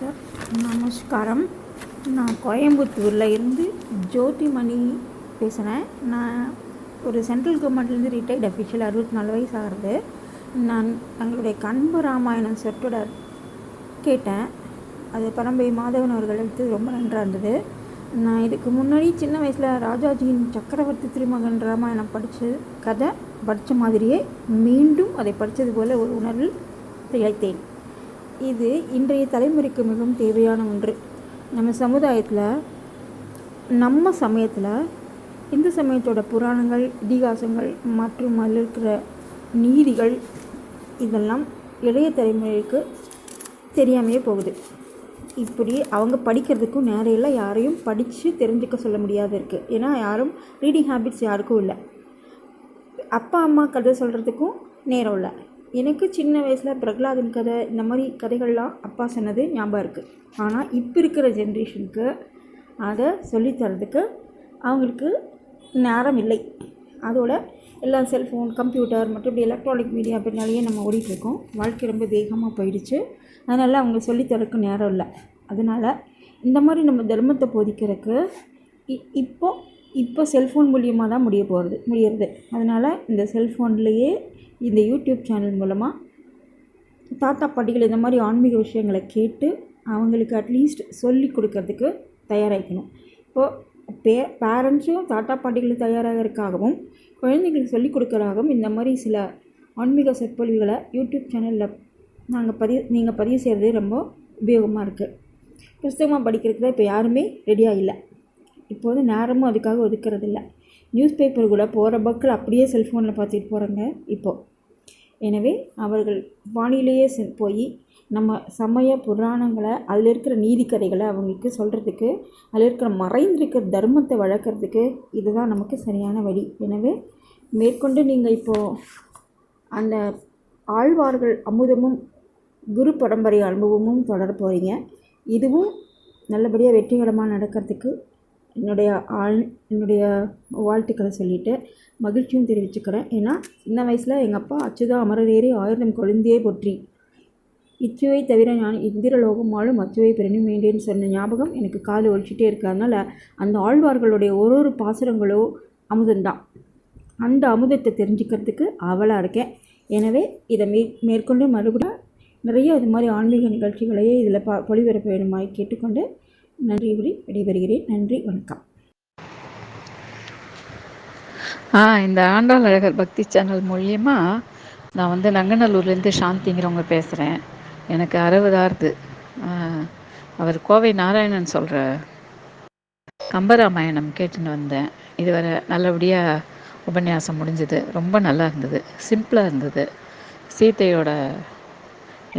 Sir. நமஸ்காரம். நான் கோயம்புத்தூரில் இருந்து ஜோதிமணி பேசுகிறேன். நான் ஒரு சென்ட்ரல் கவர்மெண்ட்லேருந்து ரிட்டையர்ட் அஃபிஷியல். 64 வயசு ஆகிறது. நான் எங்களுடைய கண்ப ராமாயணம் சொற்றொடர் கேட்டேன். அது பரம்பை மாதவன் அவர்கள் எடுத்து ரொம்ப நன்றாக இருந்தது. நான் இதுக்கு முன்னாடி சின்ன வயசில் ராஜாஜியின் சக்கரவர்த்தி திருமகன் ராமாயணம் கதை படித்த மாதிரியே மீண்டும் அதை படித்தது போல் ஒரு உணர்வில் திளைத்தேன். இது இன்றைய தலைமுறைக்கு மிகவும் தேவையான ஒன்று. நம்ம சமுதாயத்தில், நம்ம சமயத்தில், இந்து சமயத்தோட புராணங்கள், இதிகாசங்கள் மற்றும் அதில் இருக்கிற நீதிகள் இதெல்லாம் இளைய தலைமுறைக்கு தெரியாமையே போகுது. இப்படி அவங்க படிக்கிறதுக்கும் நேரம் இல்லை, யாரையும் படித்து தெரிஞ்சுக்க சொல்ல முடியாது இருக்குது. ஏன்னா யாரும் ரீடிங் ஹேபிட்ஸ் யாருக்கும் இல்லை. அப்பா அம்மா கதை சொல்கிறதுக்கும் நேரம் இல்லை. எனக்கு சின்ன வயசில் பிரகலாதன் கதை, இந்த மாதிரி கதைகள்லாம் அப்பா சொன்னது ஞாபகம் இருக்குது. ஆனால் இப்போ இருக்கிற ஜென்ரேஷனுக்கு அதை சொல்லித்தரதுக்கு அவங்களுக்கு நேரம் இல்லை. அதோட எல்லாம் செல்ஃபோன், கம்ப்யூட்டர் மற்றும் இப்படி எலக்ட்ரானிக் மீடியா பின்னாலேயே நம்ம ஓடிட்டுருக்கோம். வாழ்க்கை ரொம்ப வேகமாக போயிடுச்சு. அதனால் அவங்க சொல்லித்தரக்கு நேரம் இல்லை. அதனால் இந்த மாதிரி நம்ம தர்மத்தை போதிக்கிறதுக்கு இப்போ செல்ஃபோன் மூலியமாக தான் முடியறது. அதனால் இந்த செல்ஃபோன்லேயே இந்த யூடியூப் சேனல் மூலமாக தாத்தா பாட்டிகள் இந்த மாதிரி ஆன்மீக விஷயங்களை கேட்டு அவங்களுக்கு அட்லீஸ்ட் சொல்லி கொடுக்கறதுக்கு தயாராகிக்கணும். இப்போது பேரண்ட்ஸும் தாத்தா பாட்டிகளும் தயாராகிறதுக்காகவும் குழந்தைங்களுக்கு சொல்லிக் கொடுக்குறதாகவும் இந்த மாதிரி சில ஆன்மீக சொற்பொழிவுகளை யூடியூப் சேனலில் நீங்கள் பதிவு செய்கிறது ரொம்ப உபயோகமாக இருக்குது. புஸ்தகமாக படிக்கிறதுக்கு தான் இப்போ யாருமே ரெடியாக இல்லை. இப்போது நேரமும் அதுக்காக ஒதுக்கிறதில்ல. நியூஸ் பேப்பர் கூட போகிற பக்கில் அப்படியே செல்ஃபோனில் பார்த்துட்டு போகிறாங்க இப்போது. எனவே அவர்கள் வானிலையே போய் நம்ம சமய புராணங்களை, அதில் இருக்கிற நீதி கதைகளை அவங்களுக்கு சொல்கிறதுக்கு, அதில் இருக்கிற மறைந்திருக்கிற தர்மத்தை வளர்க்குறதுக்கு இதுதான் நமக்கு சரியான வழி. எனவே மேற்கொண்டு நீங்கள் இப்போது அந்த ஆழ்வார்கள் அமுதமும் குரு பரம்பரை அனுபவமும் தொடர போகிறீங்க. இதுவும் நல்லபடியாக வெற்றிகரமாக நடக்கிறதுக்கு என்னுடைய வாழ்த்துக்களை சொல்லிவிட்டு மகிழ்ச்சியும் தெரிவிச்சுக்கிறேன். ஏன்னா சின்ன வயசில் எங்கள் அப்பா அச்சுதா அமரரேறி 1000 கொழுந்தே போற்றி, இச்சுவை தவிர நான் இந்திரலோகம் ஆளும் அச்சுவை பெறணும் வேண்டேன்னு சொன்ன ஞாபகம் எனக்கு காது ஒழிச்சிட்டே இருக்குது. அதனால் அந்த ஆழ்வார்களுடைய ஒரு பாசுரங்களோ அமுதம்தான். அந்த அமுதத்தை தெரிஞ்சுக்கிறதுக்கு ஆவலாக இருக்கேன். எனவே இதை மேற்கொண்டு மறுபடியும் நிறைய இது மாதிரி ஆன்மீக நிகழ்ச்சிகளையே இதில் பொழிபரப்ப வேணுமாய் கேட்டுக்கொண்டு நன்றி கூறி விடைபெறுகிறேன். நன்றி, வணக்கம். இந்த ஆண்டாள் அழகர் பக்தி சேனல் மூலியமா நான் நங்கநல்லூர்லேருந்து சாந்திங்கிறவங்க பேசுகிறேன். எனக்கு 60 அவர் கோவை நாராயணன் சொல்கிற கம்பராமாயணம் கேட்டுன்னு வந்தேன். இதுவரை நல்லபடியாக உபன்யாசம் முடிஞ்சது. ரொம்ப நல்லா இருந்தது, சிம்பிளாக இருந்தது. சீத்தையோட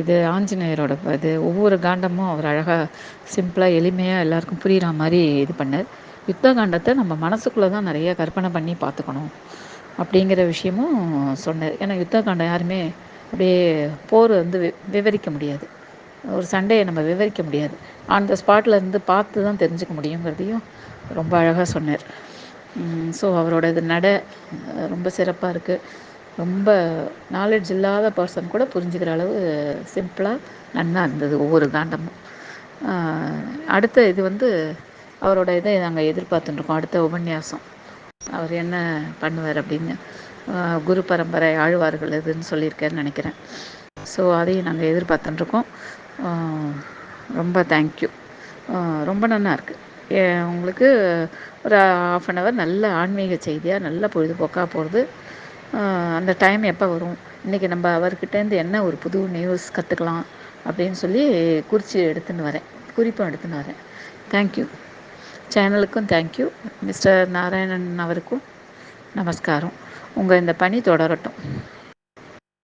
இது, ஆஞ்சநேயரோட இது, ஒவ்வொரு காண்டமும் அவர் அழகாக சிம்பிளாக எளிமையாக எல்லாருக்கும் புரிகிற மாதிரி இது பண்ணார். யுத்த காண்டத்தை நம்ம மனசுக்குள்ளே தான் நிறைய கற்பனை பண்ணி பார்த்துக்கணும் அப்படிங்கிற விஷயமும் சொன்னார். ஏன்னா யுத்த காண்டம் யாருமே அப்படியே போர் விவரிக்க முடியாது, ஒரு சண்டையை நம்ம விவரிக்க முடியாது. அந்த ஸ்பாட்டில் இருந்து பார்த்து தான் தெரிஞ்சுக்க முடியுங்கிறதையும் ரொம்ப அழகாக சொன்னார். ஸோ அவரோட இது ரொம்ப சிறப்பாக இருக்குது. ரொம்ப நாலேஜ் இல்லாத பர்சன் கூட புரிஞ்சுக்கிற அளவு சிம்பிளாக நன்னா இருந்தது ஒவ்வொரு காண்டமும். அடுத்த இது அவரோட இதை நாங்கள் எதிர்பார்த்துட்டுருக்கோம். அடுத்த உபன்யாசம் அவர் என்ன பண்ணுவார் அப்படின்னு, குரு பரம்பரை ஆழ்வார்கள் இதுன்னு சொல்லியிருக்காருன்னு நினைக்கிறேன். ஸோ அதையும் நாங்கள் எதிர்பார்த்துட்டுருக்கோம். ரொம்ப தேங்க்யூ. ரொம்ப நல்லா இருக்குது. உங்களுக்கு ஒரு 1/2 hour நல்ல ஆன்மீக செய்தியாக, நல்ல பொழுதுபோக்காக போகிறது. அந்த டைம் எப்போ வரும், இன்றைக்கி நம்ம அவர்கிட்டேருந்து என்ன ஒரு புது நியூஸ் கற்றுக்கலாம் அப்படின்னு சொல்லி குறிப்பும் எடுத்துன்னு வரேன். தேங்க்யூ. சேனலுக்கும் தேங்க்யூ. மிஸ்டர் நாராயணன் அவருக்கும் நமஸ்காரம். உங்கள் இந்த பணி தொடரட்டும்.